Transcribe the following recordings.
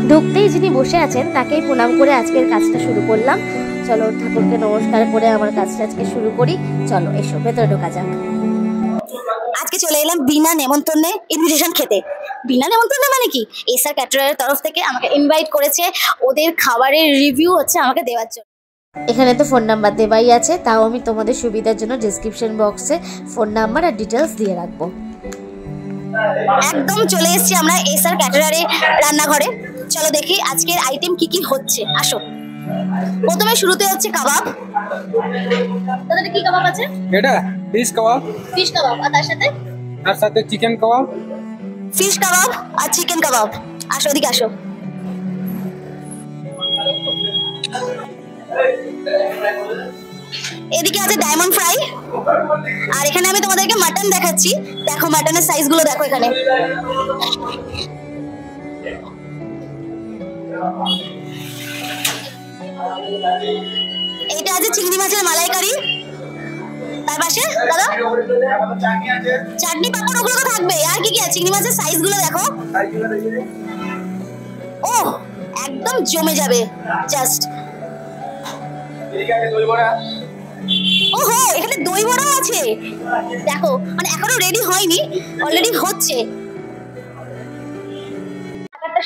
ঢুকতেই যিনি বসে আছেন তাকেই প্রণাম করে আজকের কাজটা শুরু করলাম। চলো ঠাকুরকে নমস্কার করে আমার কাজটা আজকে শুরু করি। চলো এসো ভেতরে ঢোকা যাক। আজকে চলে এলাম বিনা নেমন্তন্নে ইনভিটেশন খেতে। বিনা নেমন্তন্নে মানে কি, এসআর ক্যাটারারের তরফ থেকে আমাকে ইনভাইট করেছে ওদের খাবারের রিভিউ হচ্ছে আমাকে দেওয়ার জন্য। এখানে তো ফোন নাম্বার দেওয়াই আছে, তাও আমি তোমাদের সুবিধার জন্য ডেসক্রিপশন বক্সে ফোন নাম্বার আর ডিটেলস দিয়ে রাখবো। একদম চলে এসেছি আমরা এসআর ক্যাটারারের রান্নাঘরে। চলো দেখি আজকের আইটেম কি কি হচ্ছে, আসো। প্রথমে শুরুতে হচ্ছে কাবাব। তাহলে কি কাবাব আছে? এটা ফিশ কাবাব। ফিশ কাবাব আর তার সাথে চিকেন কাবাব। ফিশ কাবাব আর চিকেন কাবাব। আসো এদিকে আসো। এদিকে আছে ডায়মন্ড ফ্রাই। আর এখানে আমি তোমাদেরকে মাটন দেখাচ্ছি। দেখো মাটনের সাইজ গুলো দেখো এখানে। এইটা আছে চিংড়ি মাছের মালাইকারি। তার পাশে দাদা চাটনি পাপড় ওগুলো তো থাকবে। আর কি কি আছে? চিংড়ি মাছের সাইজ গুলো দেখো। ও একদম জমে যাবে জাস্ট। ওহো এখানে দই বড়াও আছে দেখো, মানে এখনো রেডি হয়নি, অলরেডি হচ্ছে।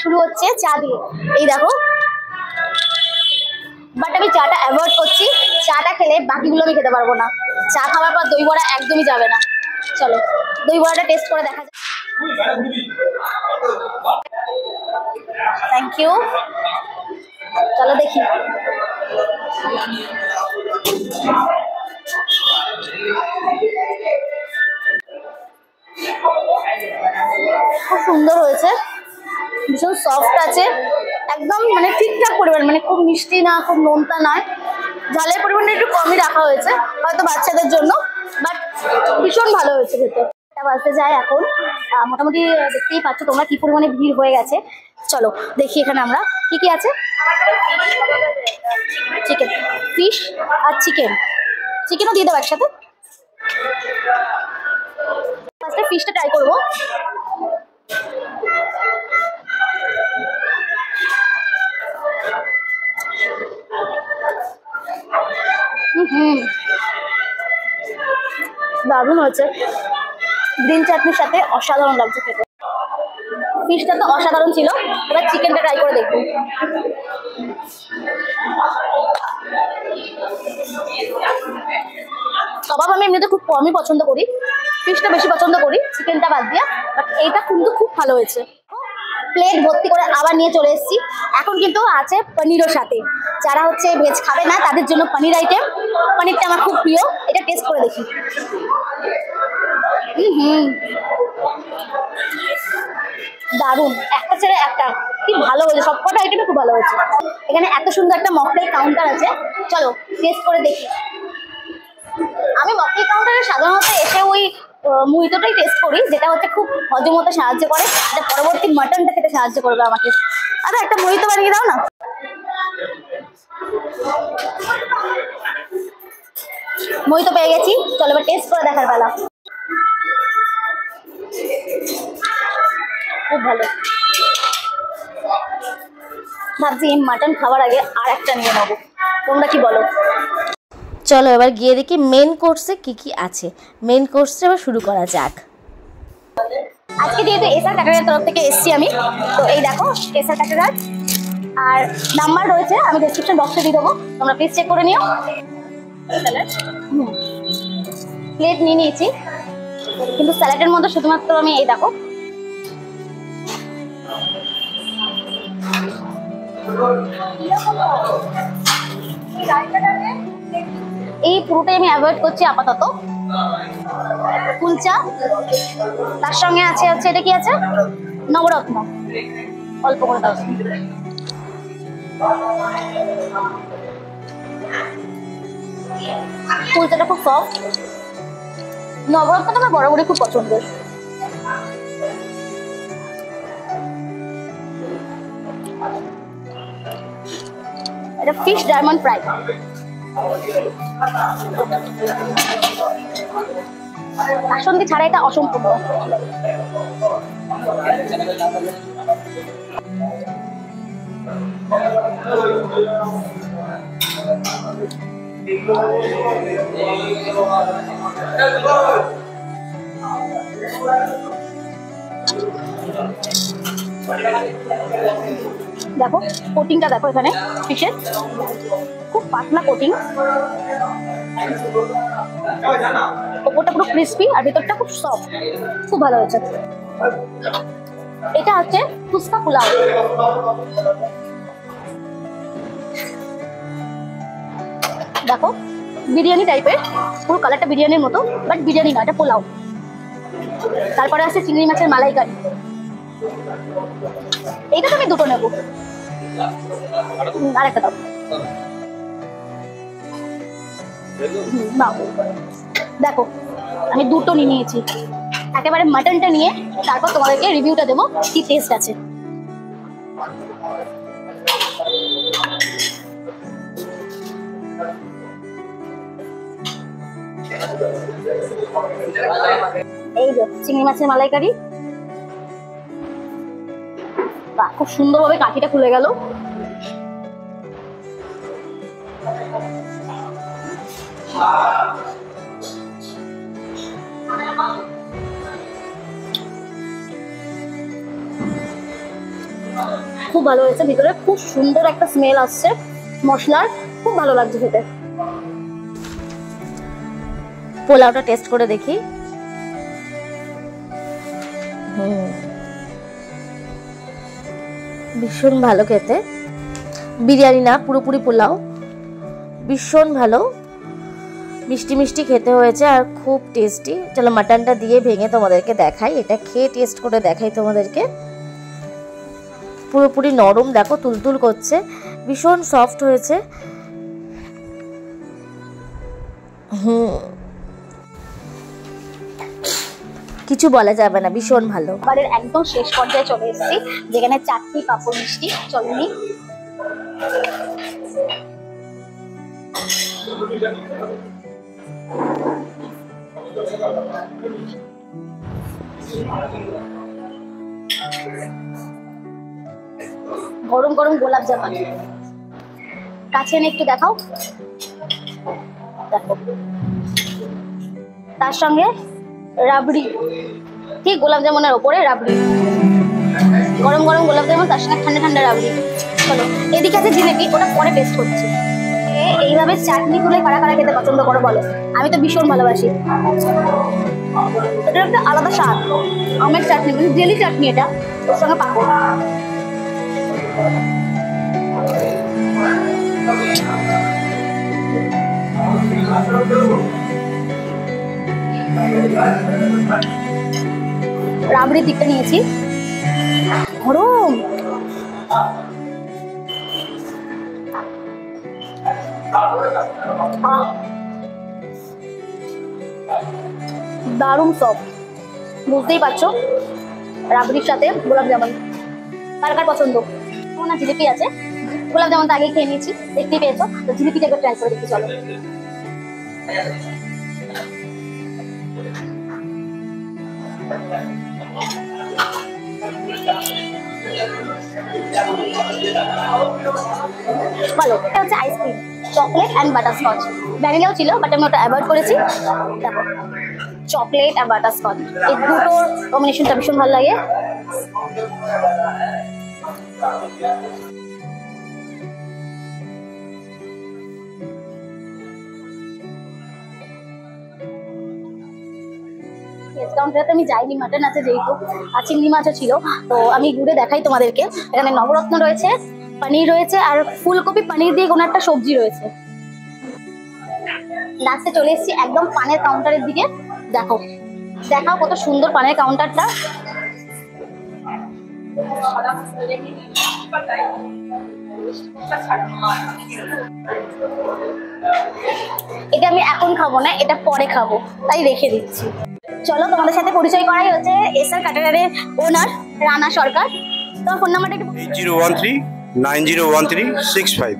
শুরু হচ্ছে চা দিয়ে, এই দেখো। বাট আমি চাটা অ্যাভয়েড করছি, চাটা খেলে বাকিগুলো আমি খেতে পারবো না। চা খাওয়ার পর দই বড়া একদমই যাবে না। চলো দই বড়াটা টেস্ট করে দেখা যাক। Thank you. চলো দেখি। খুব সুন্দর হয়েছে, ভীষণ সফট আছে, একদম মানে ঠিকঠাক পরিমাণ, মানে খুব মিষ্টি না খুব নোনতা নয়। ঝালের পরিমাণটা একটু কমই রাখা হয়েছে হয়তো বাচ্চাদের জন্য, বাট ভীষণ ভালো হয়েছে খেতে। এটা বাজতে যায় এখন, মোটামুটি দেখতেই পাচ্ছ তোমরা কি পরিমাণে ভিড় হয়ে গেছে। চলো দেখি এখানে আমরা কি কি আছে। চিকেন, ফিশ আর চিকেনও দিয়ে দেবো একসাথে। ফার্স্টে ফিশটা ট্রাই করবো। দারুণ হয়েছে, গ্রিন চাটনির সাথে অসাধারণ লাগছে খেতে। ফিশটা তো অসাধারণ ছিল, এবার চিকেনটা ট্রাই করে দেখবো। কাবাব আমি এমনিতে খুব কমই পছন্দ করি, ফিশটা বেশি পছন্দ করি চিকেনটা বাদ দিয়ে, বাট এইটা কিন্তু খুব ভালো হয়েছে। প্লেট ভর্তি করে আবার নিয়ে চলে এসেছি। এখন কিন্তু আছে পনিরের সাথে, যারা হচ্ছে ভেজ খাবে না তাদের জন্য পনির আইটেম। পনিরটা আমার খুব প্রিয়, এটা টেস্ট করে দেখি। দারুণ, একটা ছেড়ে একটা, কি ভালো হয়েছে, সবকটা আইটেমে খুব ভালো হয়েছে। এখানে এত সুন্দর একটা মকটেল কাউন্টার আছে, চলো টেস্ট করে দেখি। আমি মকটেল কাউন্টারে সাধারণত এসে ওই মুহিতোটাই টেস্ট করি, যেটা হচ্ছে খুব হজম হতে সাহায্য করে, যেটা পরবর্তী মাটনটা খেতে সাহায্য করবে আমাকে। আরে একটা মুহিতো বানিয়ে দাও না। মুহিতো পেয়ে গেছি, চলো এবার টেস্ট করে দেখার বেলা। খুব ভালো। ভাবছি মাটন খাওয়ার আগে আর একটা নিয়ে নেবো, তোমরা কি বলো? চলো এবার গিয়ে দেখি মেন কোর্সে কি কি আছে। মেন কোর্সে এবার শুরু করা যাক। আজকে যেহেতু এসআর ক্যাটারারের তরফ থেকে এসছি আমি, তো এই দেখো এসআর ক্যাটারার, আর নাম্বার রয়েছে আমি ডেসক্রিপশন বক্সে দিয়ে দেবো, তোমরা প্লিজ চেক করে নিও। প্লেট নিয়ে নিয়েছি, কিন্তু স্যালাডের মধ্যে শুধুমাত্র আমি এই দেখো এই পুরোটাই আমি অ্যাভয়েড করছি আপাতত। কুলচা, তার সঙ্গে আছে হচ্ছে এটা কি আছে, নবরত্ন, অল্প করে দাও। কুলচাটা খুব সফট, নবরত্নটা আমার বরাবরই খুব পছন্দের। এটা ফিশ ডায়মন্ড ফ্রাই, বাসন্তী ছাড়া এটা অসম্পূর্ণ। দেখো কোটিংটা দেখো এখানে ফিশের, খুব পাতলা কোটিং, ওপরটা পুরো ক্রিস্পি আর ভেতরটা খুব সফট, খুব ভালো হয়েছে। এটা হচ্ছে ফুচকা পোলাও। দেখো বিরিয়ানি টাইপের, পুরো কালারটা বিরিয়ানির মতো, বাট বিরিয়ানি না, এটা পোলাও। তারপরে আছে চিংড়ি মাছের মালাইকারি। এইটা তো আমি দুটো নেবো, আরেকটা দাও। দেখো আমি দুটো নিয়ে নিয়েছি, একেবারে মাটনটা নিয়ে তারপর তোমাদেরকে রিভিউটা দেবো কি টেস্ট আছে। এই যে চিংড়ি মাছের মালাইকারি, খুব সুন্দরভাবে কাঠিটা খুলে গেল। খুব ভালো হয়েছে, ভিতরে খুব সুন্দর একটা স্মেল আসছে মশলার, খুব ভালো লাগছে খেতে। পোলাওটা টেস্ট করে দেখি। ভীষণ ভালো খেতে, বিরিয়ানি না পুরোপুরি পোলাও, ভীষণ ভালো, মিষ্টি মিষ্টি খেতে হয়েছে আর খুব টেস্টি। চলো মাটনটা দিয়ে ভেঙে তোমাদেরকে দেখাই, এটা খেয়ে টেস্ট করে দেখাই তোমাদেরকে। পুরোপুরি নরম, দেখো তুলতুল করছে, ভীষণ সফট হয়েছে। কিছু বলা যাবে না, ভীষণ ভালো। এবারের একদম শেষ পর্যায়ে চলে এসেছি, যেখানে চাটনি পাঁপড় মিষ্টি। চলো নি গরম গরম গোলাপ জামুন কাছে এনে একটু দেখাও। দেখো তার সঙ্গে রাবড়ি, ঠিক গোলাপ জামুনের ওপরে রাবড়ি, গরম গরম গোলাপ জামুন তার সঙ্গে ঠান্ডা ঠান্ডা রাবড়ি। চলো এদিকে আছে জিলেপি, ওটা পরে টেস্ট করছি। এইভাবে চাটনি তুলে কারা কারা খেতে পছন্দ করো বলো? আমি তো ভীষণ ভালোবাসি। এটা একটা আলাদা স্বাদ, আমের চাটনি, মানে জেলি চাটনি, এটা ওর সঙ্গে পাবো। রাবড়ির দিকটা নিয়েছি, গরম দারুণ সফট, বুঝতেই পারছো রাবড়ির সাথে গোলাপ জামুন কার কার পছন্দ। না জিলিপি আছে, গোলাপ জামুন তো আগে খেয়ে নিয়েছি, দেখতেই পেয়েছো, তো জিলিপিটাকে ট্রাই করে দেখতে চলো। ভালো, এটা হচ্ছে আইসক্রিম, চকলেট অ্যান্ড বাটারস্কচ। ভ্যানিলাও ছিল বাট আমি ওটা অ্যাভয়েড করেছি। দেখো চকলেট আর বাটারস্কচ, এই দুটোর কম্বিনেশনটা ভীষণ ভালো লাগে। কাউন্টারে আমি যাইনি, মাটন আছে যেহেতু, আর চিংড়ি মাছও ছিল, তো আমি ঘুরে দেখাই তোমাদেরকে। এখানে নবরত্ন রয়েছে, পনির রয়েছে, আর ফুলকপি পনির দিয়ে কোনো একটা সবজি রয়েছে। লাস্টে চলে এসেছি একদম পানের কাউন্টারের দিকে। দেখো দেখাও কত সুন্দর পানের কাউন্টারটা। এটা আমি এখন খাবো না, এটা পরে খাবো, তাই রেখে দিচ্ছি। চলো তোমাদের সাথে পরিচয় করাই হচ্ছে এসআর ক্যাটারারের ওনার রানা সরকার। তোমার ফোন নাম্বারটা একটু। 8013 9013 65।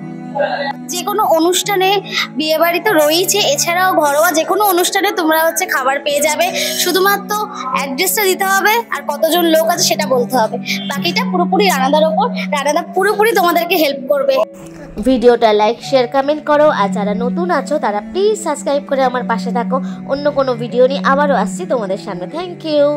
যে কোনো অনুষ্ঠানে, বিয়ে বাড়ি তো রয়েছে, এছাড়াও ঘরোয়া যে কোনো অনুষ্ঠানে তোমরা হচ্ছে খাবার পেয়ে যাবে। শুধুমাত্র অ্যাড্রেসটা দিতে হবে আর কতজন লোক আছে সেটা বলতে হবে, বাকিটা পুরোপুরি রানাদার ওপর। রানাদা পুরোপুরি তোমাদেরকে হেল্প করবে। ভিডিওটা লাইক শেয়ার কমেন্ট করো, আর যারা নতুন আছো তারা প্লিজ সাবস্ক্রাইব করে আমার পাশে থাকো। অন্য কোনো ভিডিও নিয়ে আবারও আসছি তোমাদের সামনে। Thank you.